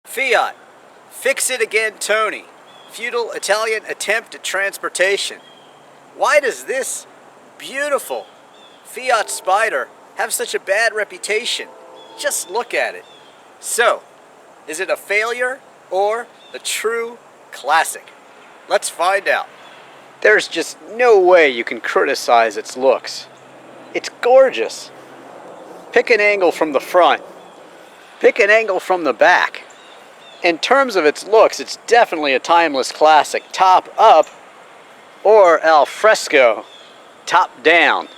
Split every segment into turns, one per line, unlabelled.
Fiat, fix it again Tony. Feudal Italian attempt at transportation. Why does this beautiful Fiat Spider have such a bad reputation? Just look at it. So, is it a failure or a true classic? Let's find out. There's just no way you can criticize its looks. It's gorgeous. Pick an angle from the front. Pick an angle from the back. In terms of its looks, it's definitely a timeless classic, top up or al fresco, top down.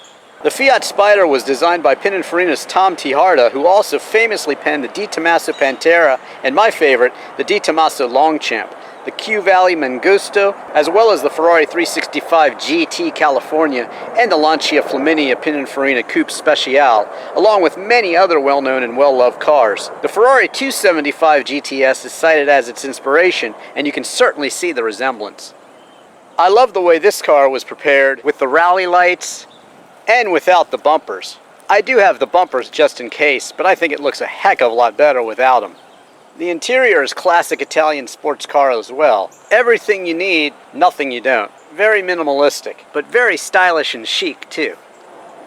The Fiat Spider was designed by Pininfarina's Tom Tiharda, who also famously penned the Di Tommaso Pantera and my favorite, the Di Tommaso Longchamp, the Q Valley Mangusto, as well as the Ferrari 365 GT California and the Lancia Flaminia Pininfarina Coupe Speciale, along with many other well-known and well-loved cars. The Ferrari 275 GTS is cited as its inspiration, and you can certainly see the resemblance. I love the way this car was prepared with the rally lights and without the bumpers. I do have the bumpers just in case, but I think it looks a heck of a lot better without them. The interior is classic Italian sports car as well. Everything you need, nothing you don't. Very minimalistic, but very stylish and chic too.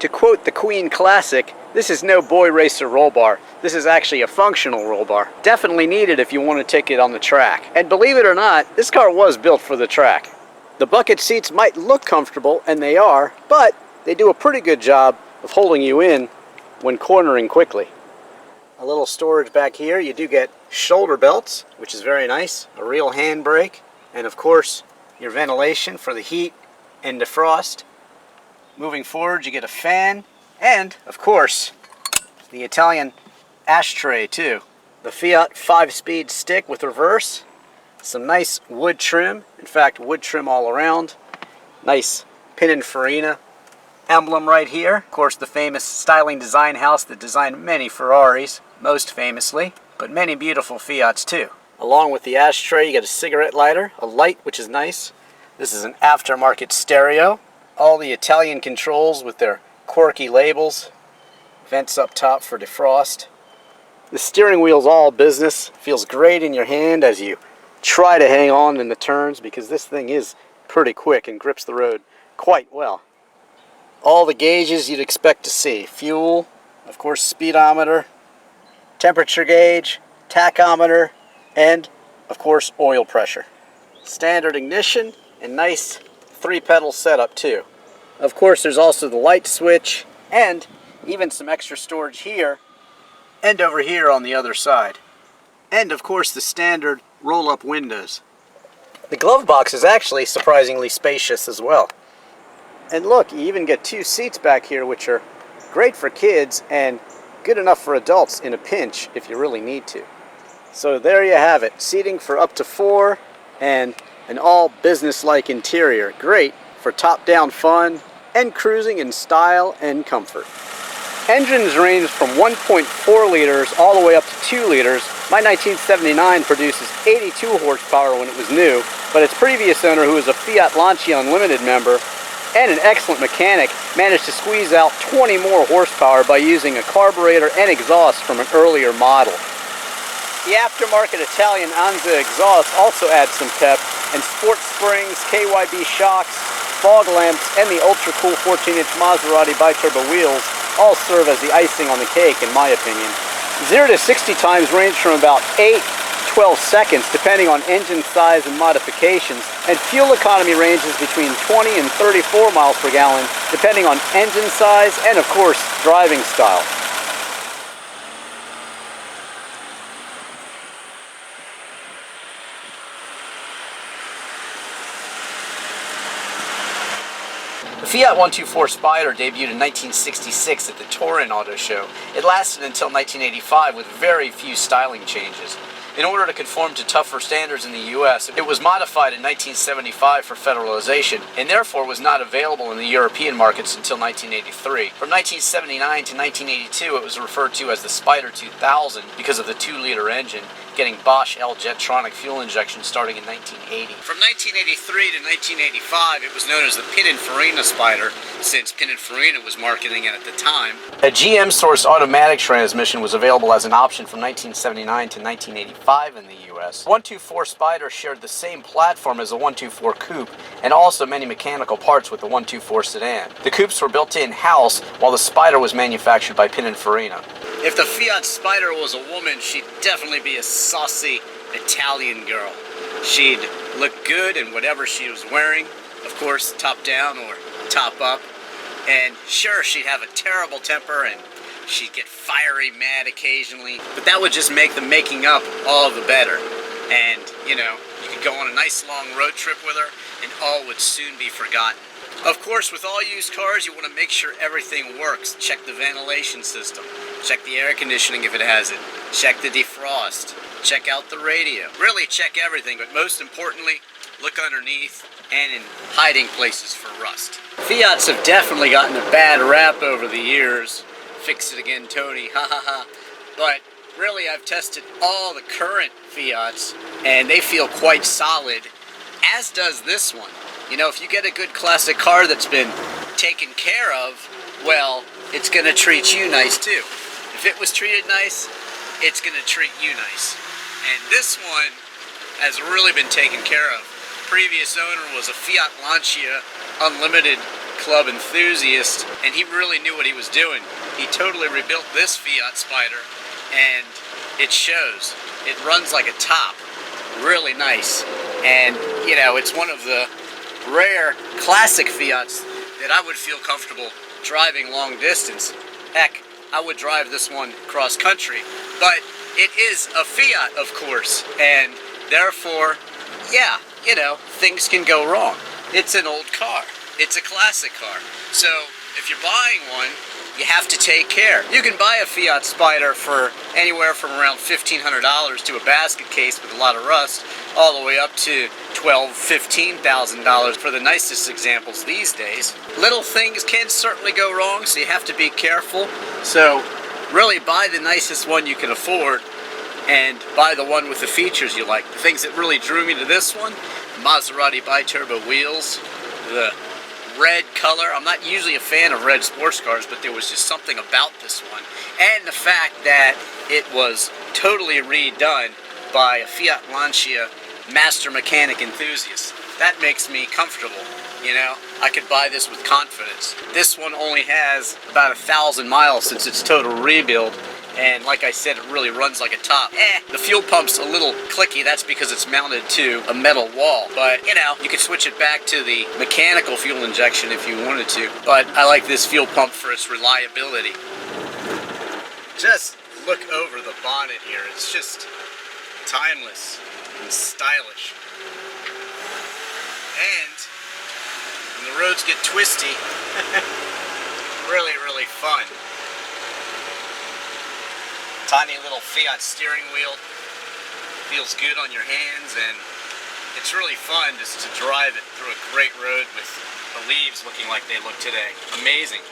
To quote the Queen classic, this is no boy racer roll bar. This is actually a functional roll bar. Definitely needed if you want to take it on the track. And believe it or not, this car was built for the track. The bucket seats might look comfortable, and they are, but they do a pretty good job of holding you in when cornering quickly. A little storage back here. You do get shoulder belts, which is very nice, a real handbrake, and of course your ventilation for the heat and defrost. Moving forward, you get a fan, and of course the Italian ashtray too. The Fiat 5-speed stick with reverse, some nice wood trim, in fact wood trim all around, nice Pininfarina emblem right here. Of course, the famous styling design house that designed many Ferraris, most famously, but many beautiful Fiats too. Along with the ashtray, you get a cigarette lighter, a light, which is nice. This is an aftermarket stereo. All the Italian controls with their quirky labels. Vents up top for defrost. The steering wheel's all business. Feels great in your hand as you try to hang on in the turns, because this thing is pretty quick and grips the road quite well. All the gauges you'd expect to see. Fuel, of course speedometer, temperature gauge, tachometer, and of course oil pressure. Standard ignition and nice 3-pedal setup too. Of course there's also the light switch and even some extra storage here and over here on the other side. And of course the standard roll-up windows. The glove box is actually surprisingly spacious as well. And look, you even get 2 seats back here, which are great for kids and good enough for adults in a pinch if you really need to. So there you have it, seating for up to 4 and an all business-like interior. Great for top-down fun and cruising in style and comfort. Engines range from 1.4 liters all the way up to 2 liters. My 1979 produces 82 horsepower when it was new, but its previous owner, who was a Fiat Lancia Unlimited member and an excellent mechanic, managed to squeeze out 20 more horsepower by using a carburetor and exhaust from an earlier model. The aftermarket Italian Anza exhaust also adds some pep, and sport springs, KYB shocks, fog lamps, and the ultra-cool 14-inch Maserati biturbo wheels all serve as the icing on the cake, in my opinion. 0 to 60 times range from about 8 to 12 seconds, depending on engine size and modifications, and fuel economy ranges between 20 and 34 miles per gallon, depending on engine size and, of course, driving style. The Fiat 124 Spider debuted in 1966 at the Turin Auto Show. It lasted until 1985 with very few styling changes. In order to conform to tougher standards in the US, it was modified in 1975 for federalization, and therefore was not available in the European markets until 1983. From 1979 to 1982, it was referred to as the Spider 2000 because of the 2-liter engine, getting Bosch L-Jetronic fuel injection starting in 1980. From 1983 to 1985, it was known as the Pininfarina Spider, since Pininfarina was marketing it at the time. A GM-sourced automatic transmission was available as an option from 1979 to 1985 in the US. 124 Spider shared the same platform as the 124 Coupe, and also many mechanical parts with the 124 sedan. The Coupes were built in-house, while the Spider was manufactured by Pininfarina. If the Fiat Spider was a woman, she'd definitely be a saucy Italian girl. She'd look good in whatever she was wearing, of course, top down or top up. And sure, she'd have a terrible temper and she'd get fiery mad occasionally, but that would just make the making up all the better. And, you know, you could go on a nice long road trip with her and all would soon be forgotten. Of course, with all used cars, you want to make sure everything works. Check the ventilation system. Check the air conditioning if it has it. Check the defrost. Check out the radio. Really check everything, but most importantly, look underneath and in hiding places for rust. Fiats have definitely gotten a bad rap over the years. Fix it again, Tony, ha ha ha. But really, I've tested all the current Fiats, and they feel quite solid, as does this one. You know, if you get a good classic car that's been taken care of, well, it's going to treat you nice too. If it was treated nice, it's going to treat you nice. And this one has really been taken care of. Previous owner was a Fiat Lancia Unlimited Club enthusiast, and he really knew what he was doing. He totally rebuilt this Fiat Spider, and it shows. It runs like a top. Really nice. And, you know, it's one of the rare classic Fiats that I would feel comfortable driving long distance. Heck, I would drive this one cross country, but it is a Fiat, of course, and therefore, yeah, you know, things can go wrong. It's an old car. It's a classic car. So if you're buying one, you have to take care. You can buy a Fiat Spider for anywhere from around $1,500 to a basket case with a lot of rust, all the way up to $12,000, $15,000 for the nicest examples these days. Little things can certainly go wrong, so you have to be careful. So really buy the nicest one you can afford and buy the one with the features you like. The things that really drew me to this one: Maserati bi-turbo wheels, the red color. I'm not usually a fan of red sports cars, but there was just something about this one, and the fact that it was totally redone by a Fiat Lancia master mechanic enthusiast. That makes me comfortable. You know, I could buy this with confidence. This one only has about 1,000 miles since its total rebuild, and like I said, it really runs like a top. The fuel pump's a little clicky. That's because it's mounted to a metal wall, but you know, you could switch it back to the mechanical fuel injection if you wanted to. But I like this fuel pump for its reliability. Just look over the bonnet here. It's just timeless and stylish. And when the roads get twisty, really, really fun. Tiny little Fiat steering wheel, feels good on your hands, and it's really fun just to drive it through a great road with the leaves looking like they look today. Amazing.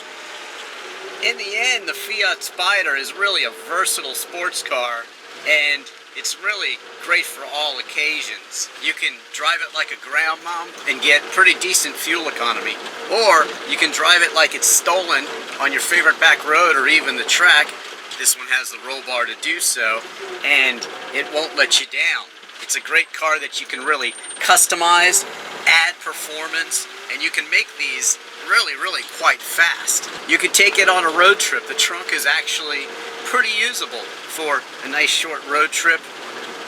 In the end, the Fiat Spider is really a versatile sports car, and it's really great for all occasions. You can drive it like a ground mom and get pretty decent fuel economy, or you can drive it like it's stolen on your favorite back road or even the track. This one has the roll bar to do so, and it won't let you down. It's a great car that you can really customize, add performance, and you can make these really, really quite fast. You can take it on a road trip. The trunk is actually pretty usable for a nice short road trip,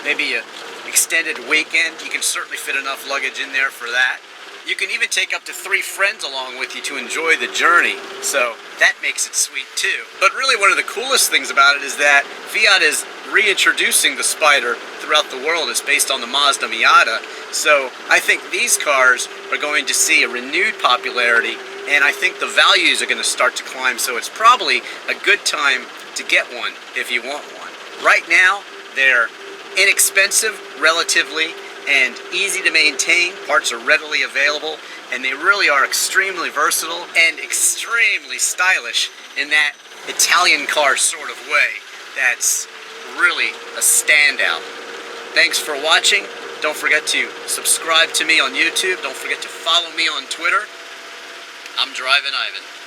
maybe an extended weekend. You can certainly fit enough luggage in there for that. You can even take up to 3 friends along with you to enjoy the journey, so that makes it sweet too. But really one of the coolest things about it is that Fiat is reintroducing the Spider throughout the world. It's based on the Mazda Miata, so I think these cars are going to see a renewed popularity, and I think the values are going to start to climb, so it's probably a good time to get one if you want one. Right now, they're inexpensive relatively, and easy to maintain. Parts are readily available, and they really are extremely versatile and extremely stylish in that Italian car sort of way that's really a standout. Thanks for watching. Don't forget to subscribe to me on YouTube. Don't forget to follow me on Twitter. I'm Drivin Ivan.